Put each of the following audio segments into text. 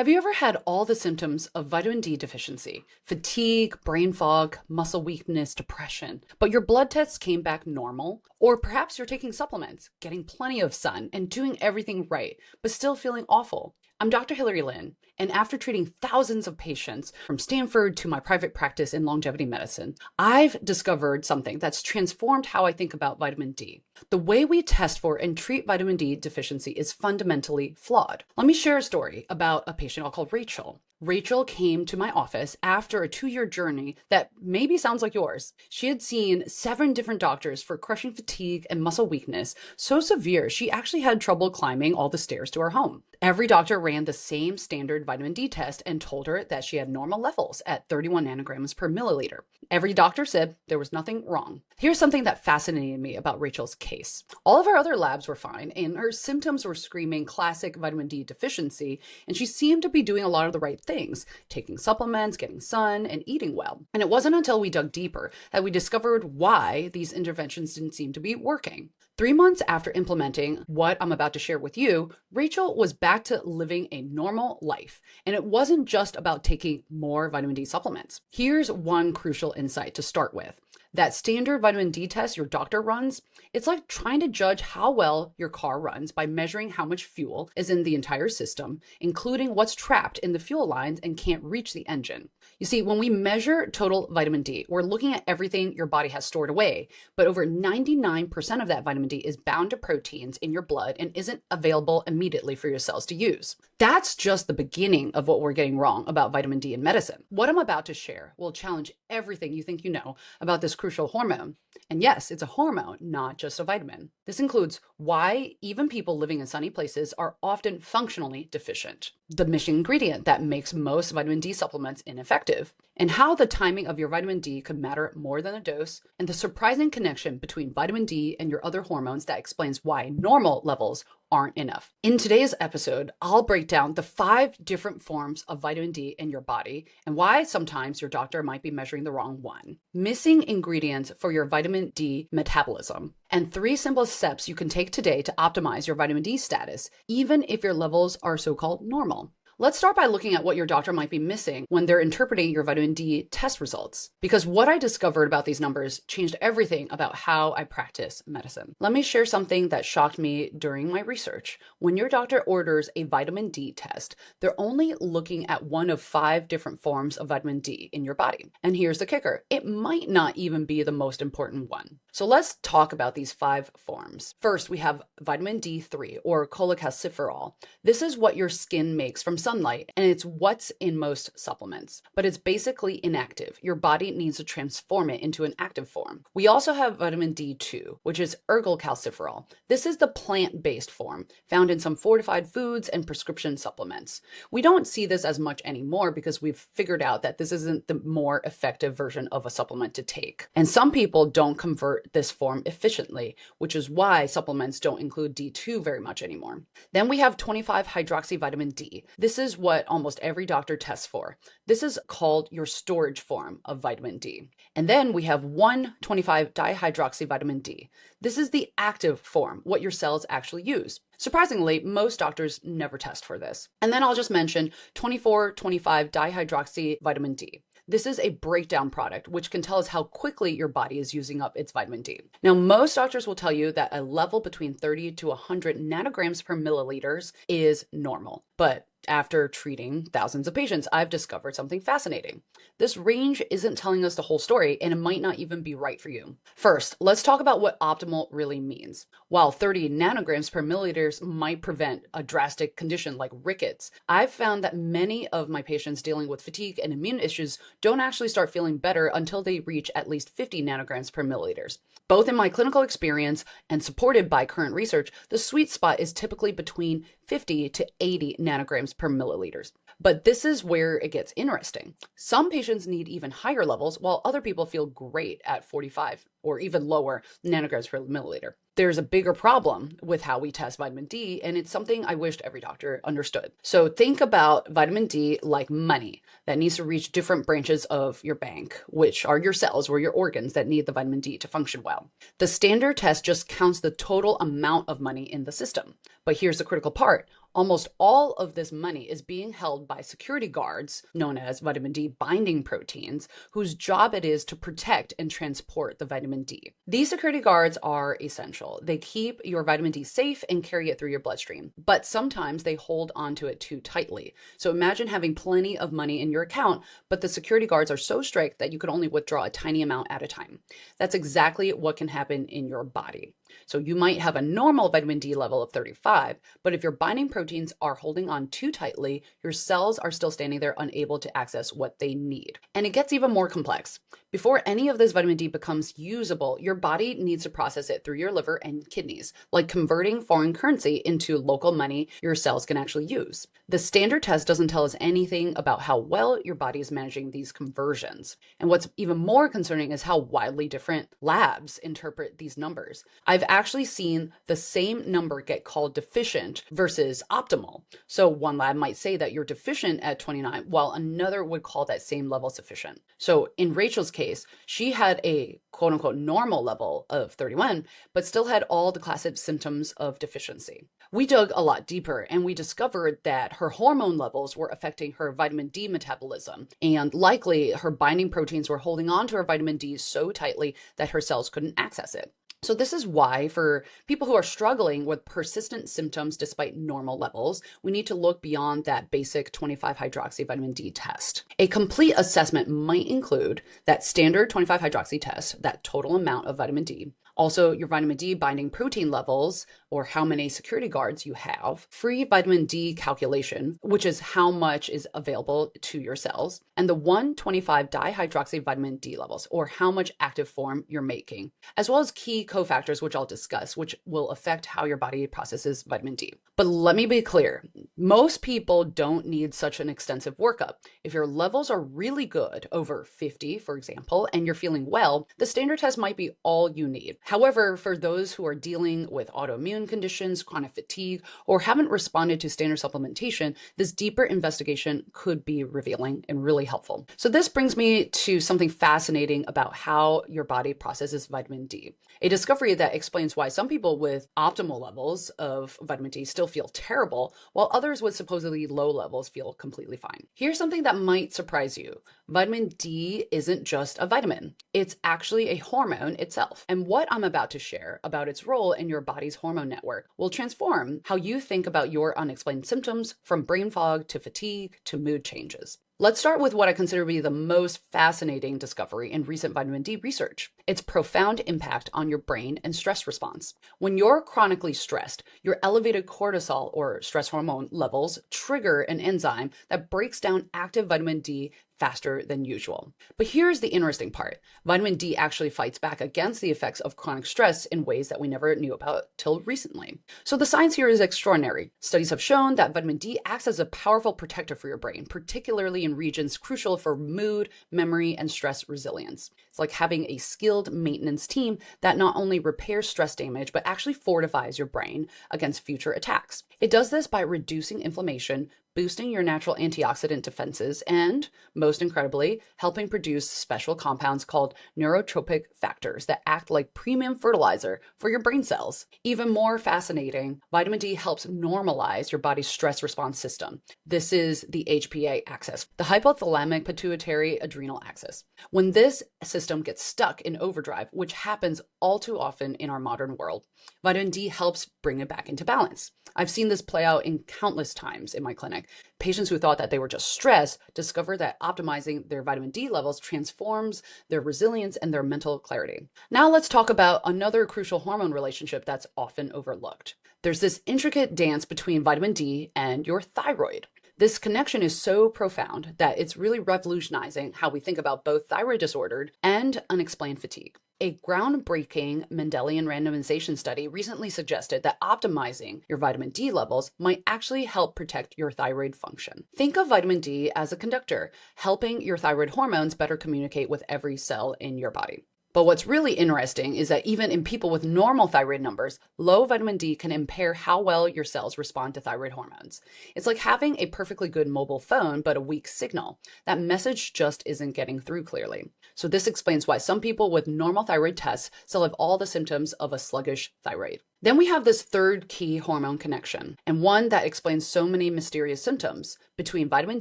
Have you ever had all the symptoms of vitamin D deficiency? Fatigue, brain fog, muscle weakness, depression, but your blood tests came back normal? Or perhaps you're taking supplements, getting plenty of sun, and doing everything right, but still feeling awful. I'm Dr. Hilary Lynn, and after treating thousands of patients from Stanford to my private practice in longevity medicine, I've discovered something that's transformed how I think about vitamin D. The way we test for and treat vitamin D deficiency is fundamentally flawed. Let me share a story about a patient I'll call Rachel. Rachel came to my office after a 2-year journey that maybe sounds like yours. She had seen 7 different doctors for crushing fatigue and muscle weakness, so severe she actually had trouble climbing all the stairs to her home. Every doctor ran the same standard vitamin D test and told her that she had normal levels at 31 nanograms per milliliter. Every doctor said there was nothing wrong. Here's something that fascinated me about Rachel's case. All of her other labs were fine, and her symptoms were screaming classic vitamin D deficiency, and she seemed to be doing a lot of the right things, taking supplements, getting sun, and eating well. And it wasn't until we dug deeper that we discovered why these interventions didn't seem to be working. 3 months after implementing what I'm about to share with you, Rachel was back to living a normal life. And it wasn't just about taking more vitamin D supplements. Here's one crucial insight to start with. That standard vitamin D test your doctor runs, it's like trying to judge how well your car runs by measuring how much fuel is in the entire system, including what's trapped in the fuel lines and can't reach the engine. You see, when we measure total vitamin D, we're looking at everything your body has stored away, but over 99% of that vitamin D is bound to proteins in your blood and isn't available immediately for your cells to use. That's just the beginning of what we're getting wrong about vitamin D in medicine. What I'm about to share will challenge everything you think you know about this crucial hormone. And yes, it's a hormone, not just a vitamin. This includes why even people living in sunny places are often functionally deficient, the missing ingredient that makes most vitamin D supplements ineffective, and how the timing of your vitamin D could matter more than a dose, and the surprising connection between vitamin D and your other hormones that explains why normal levels aren't enough. In today's episode, I'll break down the 5 different forms of vitamin D in your body and why sometimes your doctor might be measuring the wrong one, missing ingredients for your vitamin D metabolism, and 3 simple steps you can take today to optimize your vitamin D status, even if your levels are so-called normal. Let's start by looking at what your doctor might be missing when they're interpreting your vitamin D test results, because what I discovered about these numbers changed everything about how I practice medicine. Let me share something that shocked me during my research. When your doctor orders a vitamin D test, they're only looking at one of 5 different forms of vitamin D in your body. And here's the kicker. It might not even be the most important one. So let's talk about these 5 forms. First, we have vitamin D3 or cholecalciferol. This is what your skin makes from sunlight, and it's what's in most supplements, but it's basically inactive. Your body needs to transform it into an active form. We also have vitamin D2, which is ergocalciferol. This is the plant-based form found in some fortified foods and prescription supplements. We don't see this as much anymore because we've figured out that this isn't the more effective version of a supplement to take. And some people don't convert this form efficiently, which is why supplements don't include D2 very much anymore. Then we have 25-hydroxyvitamin D. This is what almost every doctor tests for. This is called your storage form of vitamin D. And then we have 1,25-dihydroxyvitamin D. This is the active form, what your cells actually use. Surprisingly, most doctors never test for this. And then I'll just mention 24,25-dihydroxyvitamin D. This is a breakdown product, which can tell us how quickly your body is using up its vitamin D. Now, most doctors will tell you that a level between 30 to 100 nanograms per milliliters is normal. But after treating thousands of patients, I've discovered something fascinating. This range isn't telling us the whole story, and it might not even be right for you. First, let's talk about what optimal really means. While 30 nanograms per milliliters might prevent a drastic condition like rickets, I've found that many of my patients dealing with fatigue and immune issues don't actually start feeling better until they reach at least 50 nanograms per milliliters. Both in my clinical experience and supported by current research, the sweet spot is typically between 50 to 80 nanograms per milliliters. But this is where it gets interesting. Some patients need even higher levels, while other people feel great at 45 or even lower nanograms per milliliter. There's a bigger problem with how we test vitamin D, and it's something I wished every doctor understood. So think about vitamin D like money that needs to reach different branches of your bank, which are your cells or your organs that need the vitamin D to function well. The standard test just counts the total amount of money in the system. But here's the critical part. Almost all of this money is being held by security guards, known as vitamin D binding proteins, whose job it is to protect and transport the vitamin D. These security guards are essential. They keep your vitamin D safe and carry it through your bloodstream, but sometimes they hold onto it too tightly. So imagine having plenty of money in your account, but the security guards are so strict that you can only withdraw a tiny amount at a time. That's exactly what can happen in your body. So you might have a normal vitamin D level of 35, but if your binding proteins are holding on too tightly, your cells are still standing there unable to access what they need. And it gets even more complex. Before any of this vitamin D becomes usable, your body needs to process it through your liver and kidneys, like converting foreign currency into local money your cells can actually use. The standard test doesn't tell us anything about how well your body is managing these conversions. And what's even more concerning is how widely different labs interpret these numbers. I've actually seen the same number get called deficient versus optimal. So one lab might say that you're deficient at 29, while another would call that same level sufficient. So in Rachel's case, she had a quote unquote normal level of 31, but still had all the classic symptoms of deficiency. We dug a lot deeper and we discovered that her hormone levels were affecting her vitamin D metabolism, and likely her binding proteins were holding on to her vitamin D so tightly that her cells couldn't access it. So this is why for people who are struggling with persistent symptoms despite normal levels, we need to look beyond that basic 25-hydroxy vitamin D test. A complete assessment might include that standard 25-hydroxy test, that total amount of vitamin D, also your vitamin D binding protein levels, or how many security guards you have, free vitamin D calculation, which is how much is available to your cells, and the 1,25-dihydroxy vitamin D levels, or how much active form you're making, as well as key cofactors, which I'll discuss, which will affect how your body processes vitamin D. But let me be clear, most people don't need such an extensive workup. If your levels are really good, over 50, for example, and you're feeling well, the standard test might be all you need. However, for those who are dealing with autoimmune conditions, chronic fatigue, or haven't responded to standard supplementation, this deeper investigation could be revealing and really helpful. So this brings me to something fascinating about how your body processes vitamin D. A discovery that explains why some people with optimal levels of vitamin D still feel terrible, while others with supposedly low levels feel completely fine. Here's something that might surprise you. Vitamin D isn't just a vitamin. It's actually a hormone itself. And what I'm about to share about its role in your body's hormone network will transform how you think about your unexplained symptoms, from brain fog to fatigue to mood changes. Let's start with what I consider to be the most fascinating discovery in recent vitamin D research: its profound impact on your brain and stress response. When you're chronically stressed, your elevated cortisol, or stress hormone levels, trigger an enzyme that breaks down active vitamin D faster than usual. But here's the interesting part. Vitamin D actually fights back against the effects of chronic stress in ways that we never knew about till recently. So the science here is extraordinary. Studies have shown that vitamin D acts as a powerful protector for your brain, particularly in regions crucial for mood, memory, and stress resilience. It's like having a skilled maintenance team that not only repairs stress damage, but actually fortifies your brain against future attacks. It does this by reducing inflammation, boosting your natural antioxidant defenses, and, most incredibly, helping produce special compounds called neurotropic factors that act like premium fertilizer for your brain cells. Even more fascinating, vitamin D helps normalize your body's stress response system. This is the HPA axis, the hypothalamic pituitary adrenal axis. When this system gets stuck in overdrive, which happens all too often in our modern world, vitamin D helps bring it back into balance. I've seen this play out in countless times in my clinic. Patients who thought that they were just stressed discover that optimizing their vitamin D levels transforms their resilience and their mental clarity. Now let's talk about another crucial hormone relationship that's often overlooked. There's this intricate dance between vitamin D and your thyroid. This connection is so profound that it's really revolutionizing how we think about both thyroid disordered and unexplained fatigue. A groundbreaking Mendelian randomization study recently suggested that optimizing your vitamin D levels might actually help protect your thyroid function. Think of vitamin D as a conductor, helping your thyroid hormones better communicate with every cell in your body. But what's really interesting is that even in people with normal thyroid numbers, low vitamin D can impair how well your cells respond to thyroid hormones. It's like having a perfectly good mobile phone, but a weak signal. That message just isn't getting through clearly. So this explains why some people with normal thyroid tests still have all the symptoms of a sluggish thyroid. Then we have this third key hormone connection, and one that explains so many mysterious symptoms between vitamin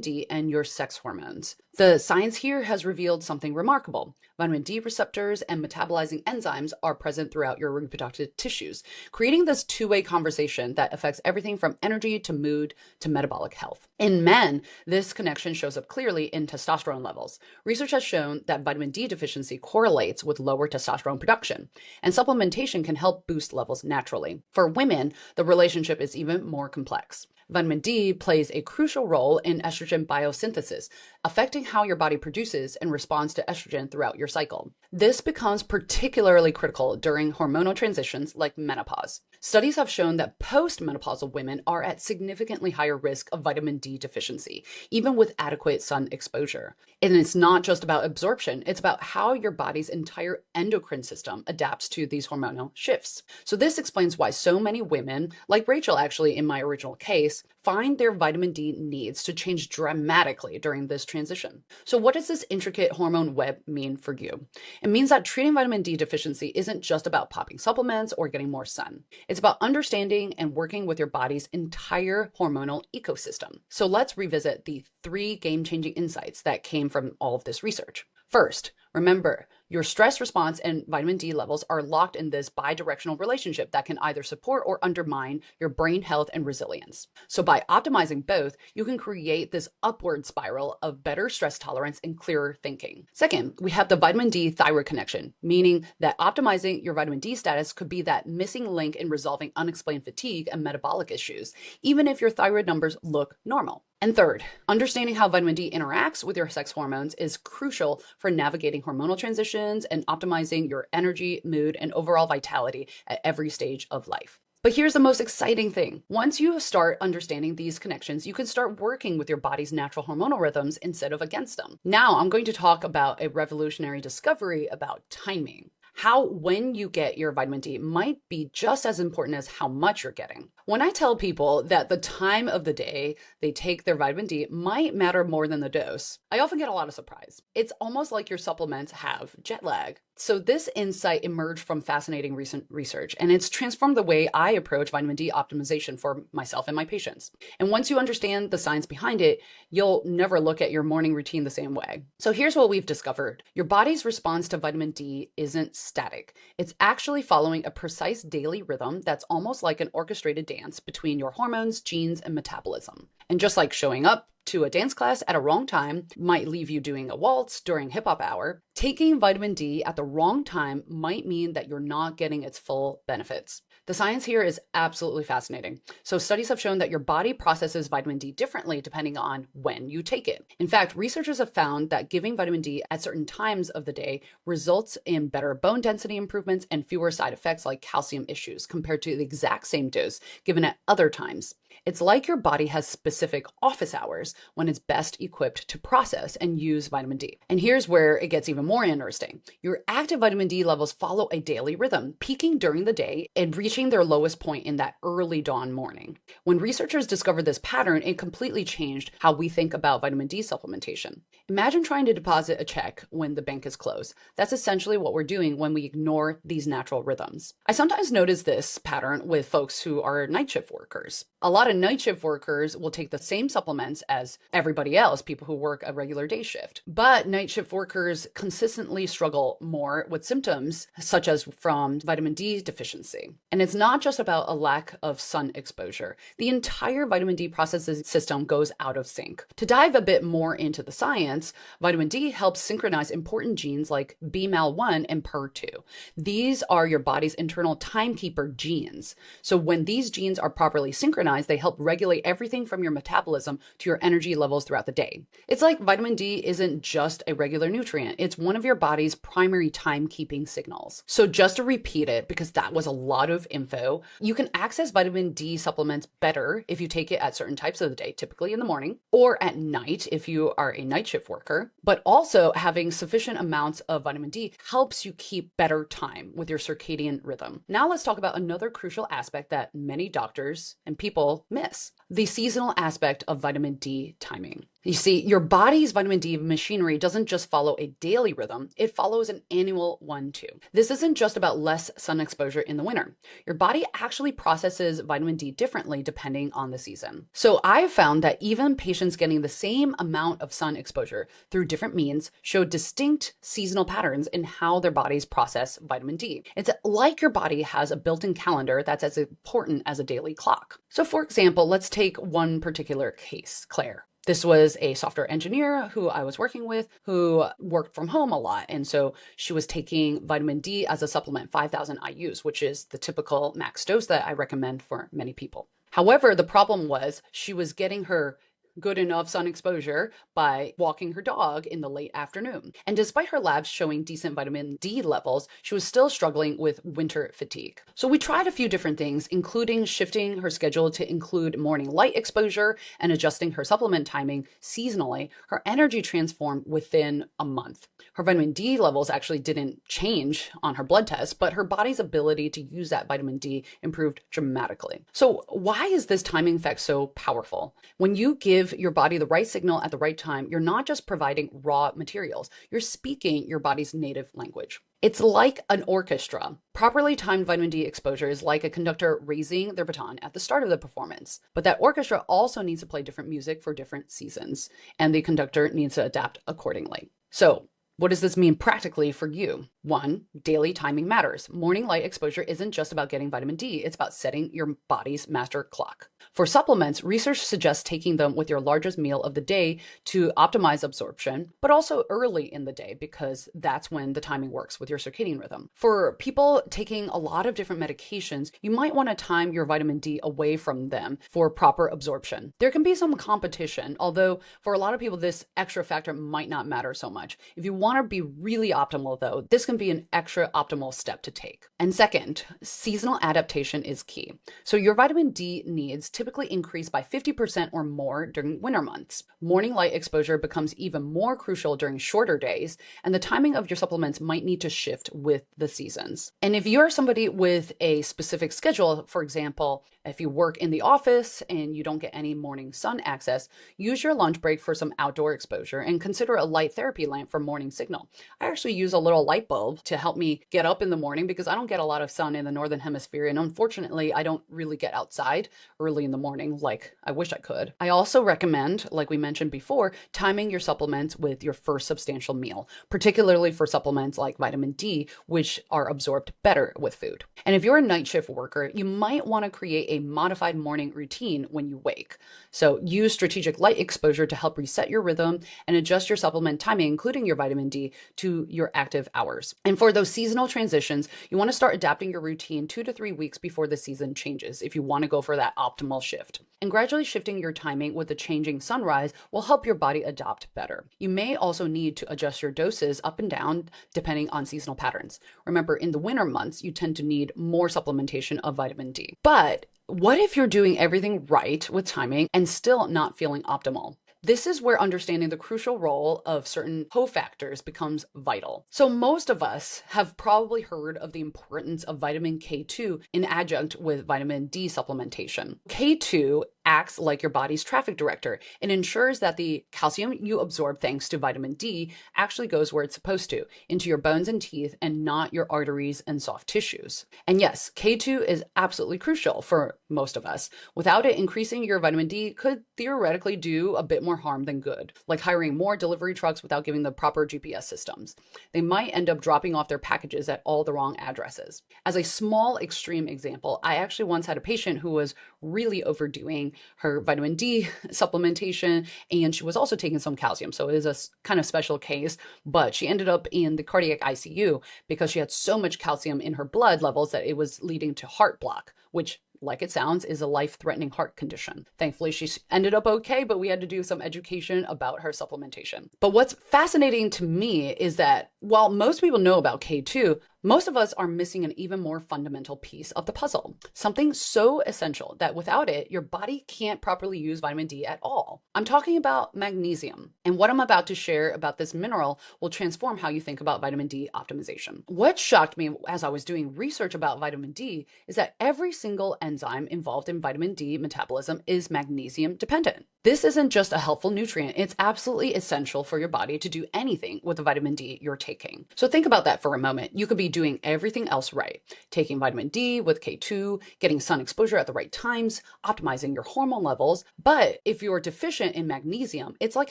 D and your sex hormones. The science here has revealed something remarkable. Vitamin D receptors and metabolizing enzymes are present throughout your reproductive tissues, creating this two-way conversation that affects everything from energy to mood to metabolic health. In men, this connection shows up clearly in testosterone levels. Research has shown that vitamin D deficiency correlates with lower testosterone production, and supplementation can help boost levels naturally. For women, the relationship is even more complex. Vitamin D plays a crucial role in estrogen biosynthesis, affecting how your body produces and responds to estrogen throughout your cycle. This becomes particularly critical during hormonal transitions like menopause. Studies have shown that postmenopausal women are at significantly higher risk of vitamin D deficiency, even with adequate sun exposure. And it's not just about absorption, it's about how your body's entire endocrine system adapts to these hormonal shifts. So this explains why so many women, like Rachel actually in my original case, find their vitamin D needs to change dramatically during this transition. So what does this intricate hormone web mean for you? It means that treating vitamin D deficiency isn't just about popping supplements or getting more sun. It's about understanding and working with your body's entire hormonal ecosystem. So let's revisit the 3 game-changing insights that came from all of this research. First, remember, your stress response and vitamin D levels are locked in this bidirectional relationship that can either support or undermine your brain health and resilience. So by optimizing both, you can create this upward spiral of better stress tolerance and clearer thinking. Second, we have the vitamin D thyroid connection, meaning that optimizing your vitamin D status could be that missing link in resolving unexplained fatigue and metabolic issues, even if your thyroid numbers look normal. And third, understanding how vitamin D interacts with your sex hormones is crucial for navigating hormonal transitions and optimizing your energy, mood, and overall vitality at every stage of life. But here's the most exciting thing. Once you start understanding these connections, you can start working with your body's natural hormonal rhythms instead of against them. Now, I'm going to talk about a revolutionary discovery about timing. How when you get your vitamin D might be just as important as how much you're getting. When I tell people that the time of the day they take their vitamin D might matter more than the dose, I often get a lot of surprise. It's almost like your supplements have jet lag. So this insight emerged from fascinating recent research, and it's transformed the way I approach vitamin D optimization for myself and my patients. And once you understand the science behind it, you'll never look at your morning routine the same way. So here's what we've discovered. Your body's response to vitamin D isn't static. It's actually following a precise daily rhythm that's almost like an orchestrated dance between your hormones, genes, and metabolism. And just like showing up to a dance class at a wrong time might leave you doing a waltz during hip hop hour, taking vitamin D at the wrong time might mean that you're not getting its full benefits. The science here is absolutely fascinating. So studies have shown that your body processes vitamin D differently depending on when you take it. In fact, researchers have found that giving vitamin D at certain times of the day results in better bone density improvements and fewer side effects like calcium issues compared to the exact same dose given at other times. It's like your body has specific office hours when it's best equipped to process and use vitamin D. And here's where it gets even more interesting. Your active vitamin D levels follow a daily rhythm, peaking during the day and reaching their lowest point in that early dawn morning. When researchers discovered this pattern, it completely changed how we think about vitamin D supplementation. Imagine trying to deposit a check when the bank is closed. That's essentially what we're doing when we ignore these natural rhythms. I sometimes notice this pattern with folks who are night shift workers. A lot of night shift workers will take the same supplements as everybody else, people who work a regular day shift. But night shift workers consistently struggle more with symptoms such as from vitamin D deficiency. And it's not just about a lack of sun exposure. The entire vitamin D processing system goes out of sync. To dive a bit more into the science, vitamin D helps synchronize important genes like BMAL1 and PER2. These are your body's internal timekeeper genes. So when these genes are properly synchronized, they help regulate everything from your metabolism to your energy levels throughout the day. It's like vitamin D isn't just a regular nutrient. It's one of your body's primary timekeeping signals. So just to repeat it, because that was a lot of info, you can access vitamin D supplements better if you take it at certain types of the day, typically in the morning, or at night if you are a night shift worker. But also having sufficient amounts of vitamin D helps you keep better time with your circadian rhythm. Now let's talk about another crucial aspect that many doctors and people miss: the seasonal aspect of vitamin D timing. You see, your body's vitamin D machinery doesn't just follow a daily rhythm, it follows an annual one too. This isn't just about less sun exposure in the winter. Your body actually processes vitamin D differently depending on the season. So I've found that even patients getting the same amount of sun exposure through different means show distinct seasonal patterns in how their bodies process vitamin D. It's like your body has a built-in calendar that's as important as a daily clock. So for example, let's take one particular case, Claire. This was a software engineer who I was working with who worked from home a lot. And so she was taking vitamin D as a supplement, 5,000 IUs, which is the typical max dose that I recommend for many people. However, the problem was she was getting her good enough sun exposure by walking her dog in the late afternoon. And despite her labs showing decent vitamin D levels, she was still struggling with winter fatigue. So we tried a few different things, including shifting her schedule to include morning light exposure and adjusting her supplement timing seasonally. Her energy transformed within a month. Her vitamin D levels actually didn't change on her blood test, but her body's ability to use that vitamin D improved dramatically. So why is this timing effect so powerful? When you give your body the right signal at the right time, you're not just providing raw materials, you're speaking your body's native language. It's like an orchestra. Properly timed vitamin D exposure is like a conductor raising their baton at the start of the performance. But that orchestra also needs to play different music for different seasons, and the conductor needs to adapt accordingly. So, what does this mean practically for you? 1, daily timing matters. Morning light exposure isn't just about getting vitamin D, it's about setting your body's master clock. For supplements, research suggests taking them with your largest meal of the day to optimize absorption, but also early in the day because that's when the timing works with your circadian rhythm. For people taking a lot of different medications, you might want to time your vitamin D away from them for proper absorption. There can be some competition, although for a lot of people, this extra factor might not matter so much. If you want to be really optimal though, this can be an extra optimal step to take. And second, seasonal adaptation is key. So your vitamin D needs typically increase by 50% or more during winter months. Morning light exposure becomes even more crucial during shorter days, and the timing of your supplements might need to shift with the seasons. And if you're somebody with a specific schedule, for example, if you work in the office and you don't get any morning sun access, use your lunch break for some outdoor exposure and consider a light therapy lamp for morning signal. I actually use a little light bulb to help me get up in the morning because I don't get a lot of sun in the northern hemisphere, and unfortunately I don't really get outside early in the morning like I wish I could. I also recommend, like we mentioned before, timing your supplements with your first substantial meal, particularly for supplements like vitamin D, which are absorbed better with food. And if you're a night shift worker, you might want to create a modified morning routine when you wake. So use strategic light exposure to help reset your rhythm and adjust your supplement timing, including your vitamin D, to your active hours. And for those seasonal transitions, you want to start adapting your routine 2 to 3 weeks before the season changes if you want to go for that optimal shift. And gradually shifting your timing with the changing sunrise will help your body adapt better. You may also need to adjust your doses up and down depending on seasonal patterns. Remember, in the winter months, you tend to need more supplementation of vitamin D. But what if you're doing everything right with timing and still not feeling optimal? This is where understanding the crucial role of certain cofactors becomes vital. So most of us have probably heard of the importance of vitamin K2 in adjunct with vitamin D supplementation. K2 acts like your body's traffic director and ensures that the calcium you absorb thanks to vitamin D actually goes where it's supposed to, into your bones and teeth and not your arteries and soft tissues. And yes, K2 is absolutely crucial for most of us. Without it, increasing your vitamin D could theoretically do a bit more harm than good, like hiring more delivery trucks without giving the proper GPS systems. They might end up dropping off their packages at all the wrong addresses. As a small extreme example, I actually once had a patient who was really overdoing her vitamin D supplementation, and she was also taking some calcium. So it is a kind of special case, but she ended up in the cardiac ICU because she had so much calcium in her blood levels that it was leading to heart block, which, like it sounds, is a life-threatening heart condition. Thankfully, she ended up okay, but we had to do some education about her supplementation. But what's fascinating to me is that while most people know about K2, most of us are missing an even more fundamental piece of the puzzle, something so essential that without it, your body can't properly use vitamin D at all. I'm talking about magnesium, and what I'm about to share about this mineral will transform how you think about vitamin D optimization. What shocked me as I was doing research about vitamin D is that every single enzyme involved in vitamin D metabolism is magnesium dependent. This isn't just a helpful nutrient, it's absolutely essential for your body to do anything with the vitamin D you're taking. So think about that for a moment. You could be doing everything else right, taking vitamin D with K2, getting sun exposure at the right times, optimizing your hormone levels. But if you're deficient in magnesium, it's like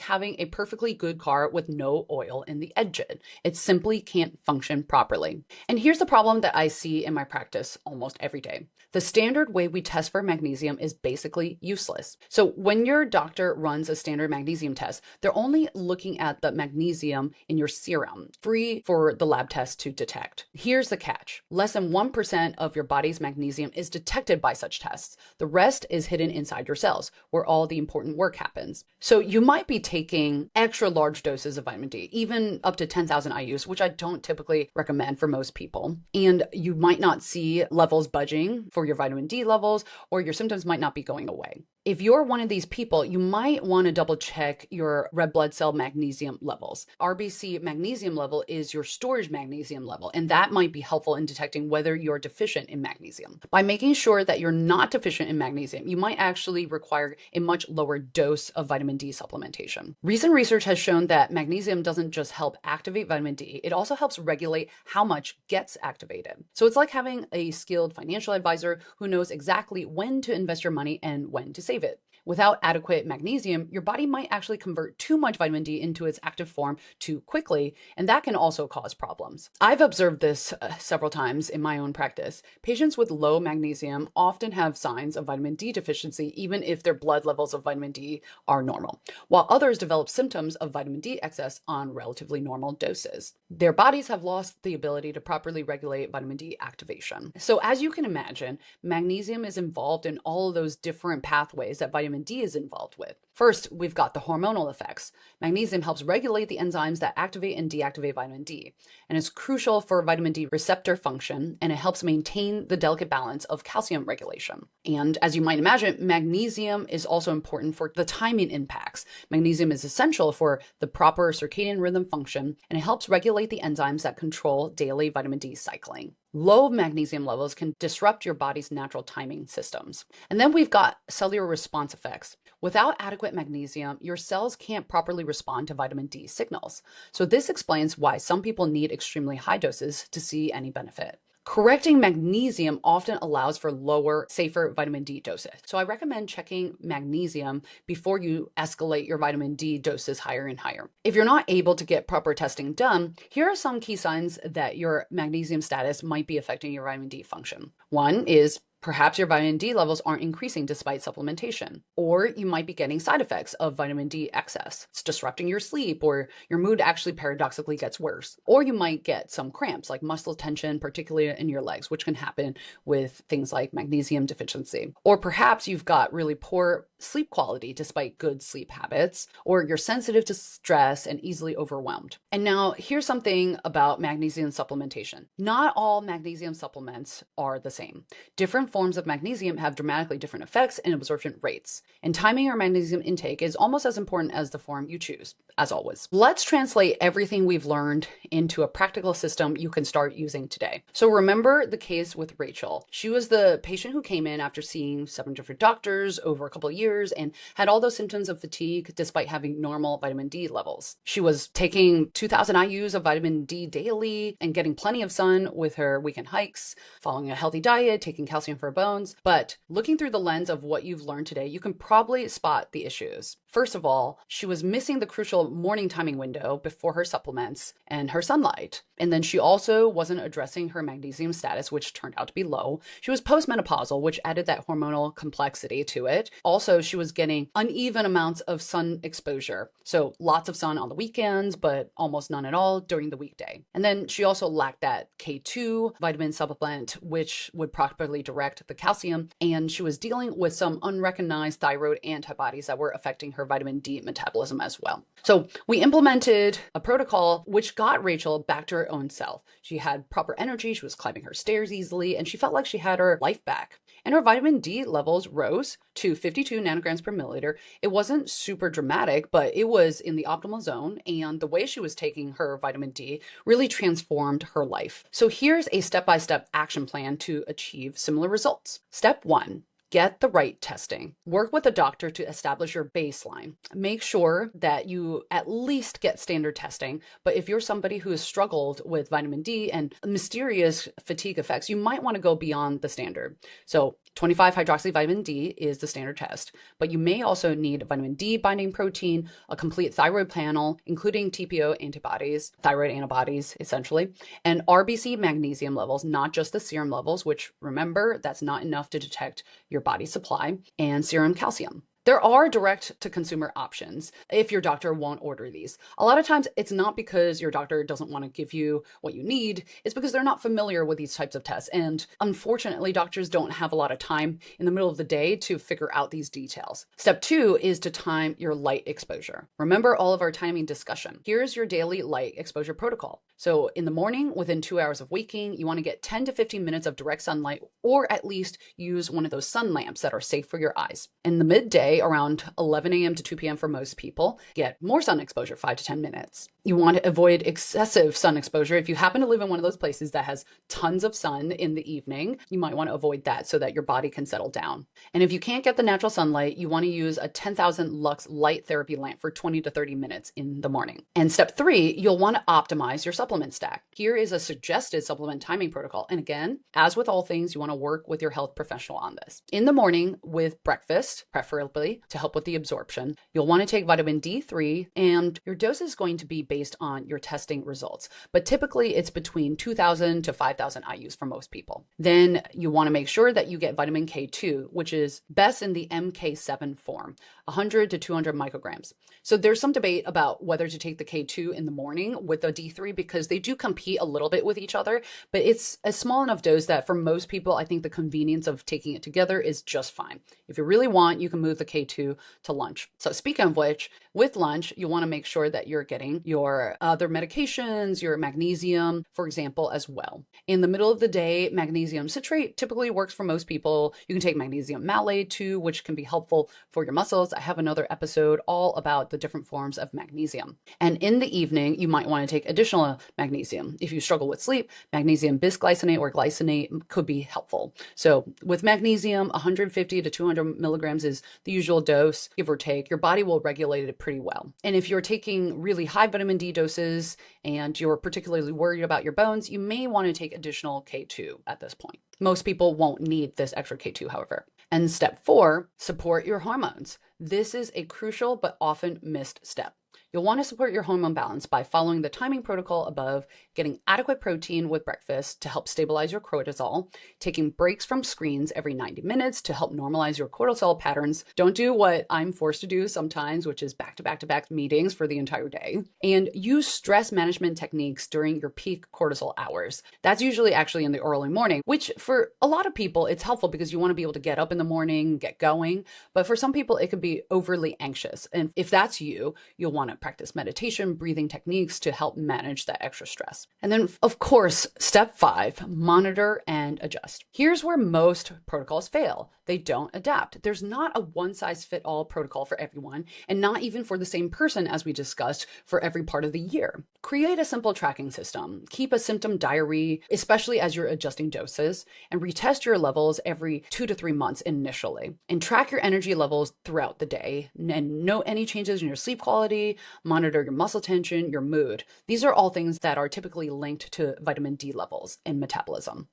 having a perfectly good car with no oil in the engine. It simply can't function properly. And here's the problem that I see in my practice almost every day. The standard way we test for magnesium is basically useless. So when your doctor runs a standard magnesium test, they're only looking at the magnesium in your serum, free for the lab test to detect. Here's the catch. Less than 1% of your body's magnesium is detected by such tests. The rest is hidden inside your cells, where all the important work happens. So you might be taking extra large doses of vitamin D, even up to 10,000 IUs, which I don't typically recommend for most people. And you might not see levels budging for your vitamin D levels, or your symptoms might not be going away. If you're one of these people, you might want to double check your red blood cell magnesium levels. RBC magnesium level is your storage magnesium level, and that might be helpful in detecting whether you're deficient in magnesium. By making sure that you're not deficient in magnesium, you might actually require a much lower dose of vitamin D supplementation. Recent research has shown that magnesium doesn't just help activate vitamin D, it also helps regulate how much gets activated. So it's like having a skilled financial advisor who knows exactly when to invest your money and when to save it. Without adequate magnesium, your body might actually convert too much vitamin D into its active form too quickly, and that can also cause problems. I've observed this several times in my own practice. Patients with low magnesium often have signs of vitamin D deficiency, even if their blood levels of vitamin D are normal, while others develop symptoms of vitamin D excess on relatively normal doses. Their bodies have lost the ability to properly regulate vitamin D activation. So as you can imagine, magnesium is involved in all of those different pathways that vitamin D is involved with. First, we've got the hormonal effects. Magnesium helps regulate the enzymes that activate and deactivate vitamin D, and is crucial for vitamin D receptor function, and it helps maintain the delicate balance of calcium regulation. And as you might imagine, magnesium is also important for the timing impacts. Magnesium is essential for the proper circadian rhythm function, and it helps regulate the enzymes that control daily vitamin D cycling. Low magnesium levels can disrupt your body's natural timing systems. And then we've got cellular response effects. Without adequate magnesium, your cells can't properly respond to vitamin D signals. So this explains why some people need extremely high doses to see any benefit. Correcting magnesium often allows for lower, safer vitamin D doses. So I recommend checking magnesium before you escalate your vitamin D doses higher and higher. If you're not able to get proper testing done, here are some key signs that your magnesium status might be affecting your vitamin D function. One is perhaps your vitamin D levels aren't increasing despite supplementation, or you might be getting side effects of vitamin D excess. It's disrupting your sleep, or your mood actually paradoxically gets worse. Or you might get some cramps, like muscle tension, particularly in your legs, which can happen with things like magnesium deficiency. Or perhaps you've got really poor sleep quality despite good sleep habits, or you're sensitive to stress and easily overwhelmed. And now here's something about magnesium supplementation. Not all magnesium supplements are the same. Different forms of magnesium have dramatically different effects and absorption rates. And timing your magnesium intake is almost as important as the form you choose, as always. Let's translate everything we've learned into a practical system you can start using today. So remember the case with Rachel. She was the patient who came in after seeing 7 different doctors over a couple of years and had all those symptoms of fatigue despite having normal vitamin D levels. She was taking 2,000 IUs of vitamin D daily and getting plenty of sun with her weekend hikes, following a healthy diet, taking calcium for bones. But looking through the lens of what you've learned today, you can probably spot the issues. First of all, she was missing the crucial morning timing window before her supplements and her sunlight. And then she also wasn't addressing her magnesium status, which turned out to be low. She was postmenopausal, which added that hormonal complexity to it. Also, she was getting uneven amounts of sun exposure. So lots of sun on the weekends, but almost none at all during the weekday. And then she also lacked that K2 vitamin supplement, which would properly direct the calcium. And she was dealing with some unrecognized thyroid antibodies that were affecting her vitamin D metabolism as well. So we implemented a protocol which got Rachel back to her own self. She had proper energy, she was climbing her stairs easily, and she felt like she had her life back. And her vitamin D levels rose to 52 nanograms per milliliter. It wasn't super dramatic, but it was in the optimal zone. And the way she was taking her vitamin D really transformed her life. So here's a step-by-step action plan to achieve similar results. Step 1. Get the right testing. Work with a doctor to establish your baseline. Make sure that you at least get standard testing. But if you're somebody who has struggled with vitamin D and mysterious fatigue effects, you might want to go beyond the standard. So 25 hydroxy vitamin D is the standard test, but you may also need vitamin D binding protein, a complete thyroid panel, including TPO antibodies, thyroid antibodies, essentially, and RBC magnesium levels, not just the serum levels, which remember, that's not enough to detect your body supply, and serum calcium. There are direct-to-consumer options if your doctor won't order these. A lot of times it's not because your doctor doesn't want to give you what you need, it's because they're not familiar with these types of tests. And unfortunately, doctors don't have a lot of time in the middle of the day to figure out these details. Step 2 is to time your light exposure. Remember all of our timing discussion. Here's your daily light exposure protocol. So in the morning, within 2 hours of waking, you want to get 10 to 15 minutes of direct sunlight, or at least use one of those sun lamps that are safe for your eyes. In the midday, around 11 a.m. to 2 p.m. for most people, get more sun exposure, 5 to 10 minutes. You want to avoid excessive sun exposure. If you happen to live in one of those places that has tons of sun in the evening, you might want to avoid that so that your body can settle down. And if you can't get the natural sunlight, you want to use a 10,000 lux light therapy lamp for 20 to 30 minutes in the morning. And step 3, you'll want to optimize your supplement stack. Here is a suggested supplement timing protocol. And again, as with all things, you want to work with your health professional on this. In the morning with breakfast, preferably to help with the absorption, you'll want to take vitamin D3, and your dose is going to be based on your testing results. But typically it's between 2,000 to 5,000 IUs for most people. Then you want to make sure that you get vitamin K2, which is best in the MK7 form, 100 to 200 micrograms. So there's some debate about whether to take the K2 in the morning with the D3 because they do compete a little bit with each other, but it's a small enough dose that for most people, I think the convenience of taking it together is just fine. If you really want, you can move the K2 to lunch. So speaking of which, with lunch, you want to make sure that you're getting your other medications, your magnesium, for example, as well. In the middle of the day, magnesium citrate typically works for most people. You can take magnesium malate too, which can be helpful for your muscles. I have another episode all about the different forms of magnesium. And in the evening, you might want to take additional magnesium. If you struggle with sleep, magnesium bisglycinate or glycinate could be helpful. So with magnesium, 150 to 200 milligrams is the usual dose, give or take. Your body will regulate it pretty well. And if you're taking really high vitamin D doses and you're particularly worried about your bones, you may want to take additional K2 at this point. Most people won't need this extra K2, however. And step 4, support your hormones. This is a crucial but often missed step. You'll want to support your hormone balance by following the timing protocol above, getting adequate protein with breakfast to help stabilize your cortisol, taking breaks from screens every 90 minutes to help normalize your cortisol patterns. Don't do what I'm forced to do sometimes, which is back-to-back-to-back meetings for the entire day, and use stress management techniques during your peak cortisol hours. That's usually actually in the early morning, which for a lot of people, it's helpful because you want to be able to get up in the morning, get going. But for some people, it could be overly anxious. And if that's you, you'll want to practice meditation, breathing techniques to help manage that extra stress. And then, of course, step 5, monitor and adjust. Here's where most protocols fail. They don't adapt. There's not a one-size-fits-all protocol for everyone, and not even for the same person, as we discussed, for every part of the year. Create a simple tracking system. Keep a symptom diary, especially as you're adjusting doses, and retest your levels every 2 to 3 months initially. And track your energy levels throughout the day, and note any changes in your sleep quality, monitor your muscle tension, your mood. These are all things that are typically linked to vitamin D levels and metabolism.